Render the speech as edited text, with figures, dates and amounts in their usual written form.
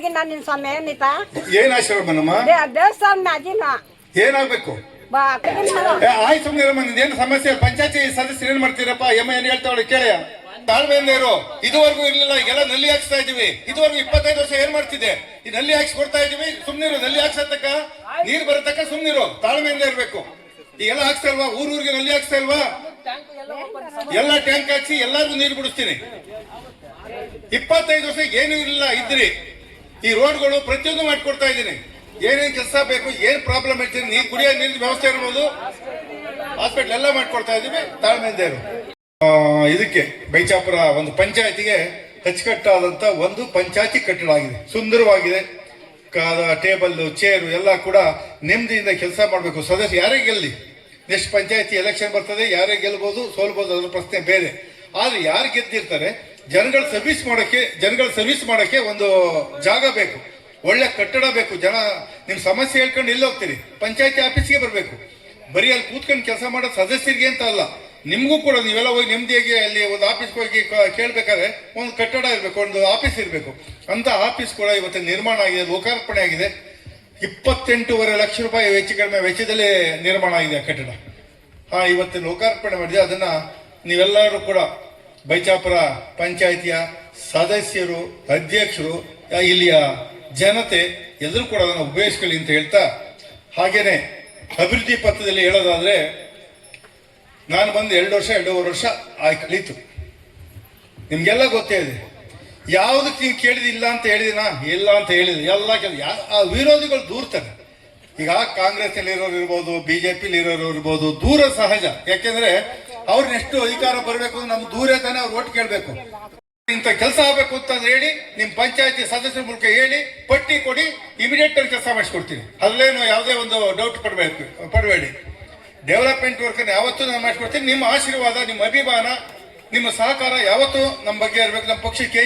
ಆಗಿನ ನಿನ್ ಸ್ವಾಮಿ ಏನಿತಾ ಏನ್ ಆಶೀರ್ವಾದ ನಮ್ಮ ದೇವಸ್ಥಾನ ಮ್ಯಾಗಿನ ಏನಾಗ್ಬೇಕು ಬಾ ಆಯ್ತು ಸುಮ್ಮನೆ ಏನ್ ಸಮಸ್ಯೆ ಪಂಚಾಯತಿ ಸದಸ್ಯರು ಏನ್ ಮಾಡ್ತೀರಪ್ಪ ಏನ್ ಹೇಳ್ತಾವಳಿ ಕೇಳಿಯ ತಾಳ್ಮೆಯಿಂದ ಇರು. ಇದುವರೆಗೂ ಇರ್ಲಿಲ್ಲ, ಈಗೆಲ್ಲ ನಲ್ಲಿ ಹಾಕ್ಸ್ತಾ ಇದೀವಿ. ಇದುವರೆಗೂ 25 ವರ್ಷ ಏನ್ ಮಾಡ್ತಿದೆ, ಈ ನಲ್ಲಿ ಹಾಕ್ಸಿ ಕೊಡ್ತಾ ಇದೀವಿ. ಸುಮ್ನಿರು, ನಲ್ಲಿ ಹಾಕ್ಸತಕ್ಕ ನೀರ್ ಬರತಕ್ಕ ಸುಮ್ನಿರು, ತಾಳ್ಮೆಯಿಂದ ಇರ್ಬೇಕು. ಈಗೆಲ್ಲ ಹಾಕ್ಸ್ತಾ ಇಲ್ವಾ, ಊರಿಗೆ ನಲ್ಲಿ ಹಾಕ್ಸ್ತಾ ಇಲ್ವಾ? ಎಲ್ಲ ಟ್ಯಾಂಕ್ ಹಾಕ್ಸಿ ಎಲ್ಲಾರ್ಗು ನೀರು ಬಿಡಿಸ್ತೀನಿ. 25 ವರ್ಷ ಏನು ಇರಲಿಲ್ಲ ಇದ್ರಿ. ಈ ರೋಡ್ಗಳು ಪ್ರತಿಯೊಂದು ಮಾಡ್ಕೊಡ್ತಾ ಇದ್ದೀನಿ. ಏನೇನ್ ಕೆಲಸ ಬೇಕು, ಏನ್ ಪ್ರಾಬ್ಲಮ್ ಇರ್ತೀನಿ, ನೀರು ಕುಡಿಯೋ ನೀರಿನ ವ್ಯವಸ್ಥೆ ಇರ್ಬೋದು, ಹಾಸ್ಪಿಟಲ್ ಎಲ್ಲ ಮಾಡ್ಕೊಡ್ತಾ ಇದೀವಿ. ತಾಳ್ಮೆಯಿಂದ ಇರು. ಇದಕ್ಕೆ ಬೈಚಾಪುರ ಒಂದು ಪಂಚಾಯತಿಗೆ ಅಚ್ಚುಕಟ್ಟಾದಂತ ಒಂದು ಪಂಚಾಯತಿ ಕಟ್ಟಡ ಆಗಿದೆ, ಸುಂದರವಾಗಿದೆ. ಟೇಬಲ್ ಚೇರು ಎಲ್ಲ ಕೂಡ ನೆಮ್ಮದಿಯಿಂದ ಕೆಲಸ ಮಾಡಬೇಕು. ಸದಸ್ಯ ಯಾರೇ ಗೆಲ್ಲಿ, ನೆಕ್ಸ್ಟ್ ಪಂಚಾಯತಿ ಎಲೆಕ್ಷನ್ ಬರ್ತದೆ, ಯಾರೇ ಗೆಲ್ಬಹುದು ಸೋಲ್ಬಹುದು, ಅದ್ರ ಪ್ರಶ್ನೆ ಬೇರೆ. ಆದ್ರೆ ಯಾರು ಗೆದ್ದಿರ್ತಾರೆ, ಜನಗಳ ಸರ್ವಿಸ್ ಮಾಡಕ್ಕೆ ಒಂದು ಜಾಗ ಬೇಕು, ಒಳ್ಳೆ ಕಟ್ಟಡ ಬೇಕು. ಜನ ನಿಮ್ ಸಮಸ್ಯೆ ಹೇಳ್ಕೊಂಡು ಎಲ್ಲಿ ಹೋಗ್ತೀರಿ, ಪಂಚಾಯತಿ ಆಫೀಸ್ಗೆ ಬರಬೇಕು. ಬರೀ ಅಲ್ಲಿ ಕೂತ್ಕೊಂಡು ಕೆಲಸ ಮಾಡೋ ಸದಸ್ಯರಿಗೆ ಅಂತ ಅಲ್ಲ, ನಿಮ್ಗೂ ಕೂಡ ನೀವೆಲ್ಲ ಹೋಗಿ ನೆಮ್ಮದಿಯಾಗಿ ಅಲ್ಲಿ ಒಂದು ಆಫೀಸ್ಗೆ ಹೋಗಿ ಕೇಳ್ಬೇಕಾದ್ರೆ ಒಂದು ಕಟ್ಟಡ ಇರಬೇಕು, ಒಂದು ಆಫೀಸ್ ಇರಬೇಕು. ಅಂತ ಆಫೀಸ್ ಕೂಡ ಇವತ್ತು ನಿರ್ಮಾಣ ಆಗಿದೆ, ಲೋಕಾರ್ಪಣೆ ಆಗಿದೆ. 28.5 ಲಕ್ಷ ರೂಪಾಯಿ ಹೆಚ್ಚು ಕಡಿಮೆ ವೆಚ್ಚದಲ್ಲಿ ನಿರ್ಮಾಣ ಆಗಿದೆ ಕಟ್ಟಡ. ಇವತ್ತು ಲೋಕಾರ್ಪಣೆ ಮಾಡಿದೆ. ಅದನ್ನ ನೀವೆಲ್ಲರೂ ಕೂಡ ಬೈಚಾಪುರ ಪಂಚಾಯಿತಿಯ ಸದಸ್ಯರು, ಅಧ್ಯಕ್ಷರು, ಇಲ್ಲಿಯ ಜನತೆ ಎಲ್ಲರೂ ಕೂಡ ಅದನ್ನು ಉಪಯೋಗಿಸ್ಕೊಳ್ಳಿ ಅಂತ ಹೇಳ್ತಾ, ಹಾಗೇನೆ ಅಭಿವೃದ್ಧಿ ಪಥದಲ್ಲಿ ಹೇಳೋದಾದ್ರೆ, ನಾನು ಬಂದು 2.5 ವರ್ಷ ಕಳೀತು. ನಿಮ್ಗೆಲ್ಲ ಗೊತ್ತೇ ಇದೆ. ಯಾವುದಕ್ಕೆ ನೀವು ಕೇಳಿದಿಲ್ಲ ಅಂತ ಹೇಳಿದಿನ, ಇಲ್ಲ ಅಂತ ಹೇಳಿದೆ. ಎಲ್ಲ ಆ ವಿರೋಧಿಗಳು ದೂರ್ತಾರೆ. ಈಗ ಕಾಂಗ್ರೆಸ್ ಅಲ್ಲಿ ಇರೋರು ಇರ್ಬೋದು, ಬಿಜೆಪಿಲಿ ಇರೋರು ಇರ್ಬೋದು, ದೂರ ಸಹಜ. ಯಾಕೆಂದ್ರೆ ಅವ್ರನ್ನ ಎಷ್ಟು ಅಧಿಕಾರ ಬರಬೇಕು, ನಮ್ ದೂರ ತಾನೇ ಅವ್ರು ಓಟ್ ಕೇಳ್ಬೇಕು. ಇಂಥ ಕೆಲಸ ಆಗ್ಬೇಕು ಅಂತ ಹೇಳಿ ನಿಮ್ ಪಂಚಾಯತಿ ಸದಸ್ಯರ ಮೂಲಕ ಹೇಳಿ ಪಟ್ಟಿ ಕೊಡಿ, ಇಮಿಡಿಯೇಟ್ ಆಗಿ ಕೆಲಸ ಮಾಡಿಸ್ಕೊಡ್ತೀನಿ. ಅಲ್ಲೇನು ಯಾವುದೇ ಒಂದು ಡೌಟ್ ಪಡಬೇಡಿ. ಡೆವಲಪ್ಮೆಂಟ್ ವರ್ಕ್ ಯಾವತ್ತೂ ನಾನು ಮಾಡಿಸ್ಕೊಡ್ತೀನಿ. ನಿಮ್ಮ ಆಶೀರ್ವಾದ, ನಿಮ್ಮ ಅಭಿಮಾನ, ನಿಮ್ಮ ಸಹಕಾರ ಯಾವತ್ತೂ ನಮ್ಮ ಬಗ್ಗೆ ಇರಬೇಕು. ನಮ್ಮ ಪಕ್ಷಕ್ಕೆ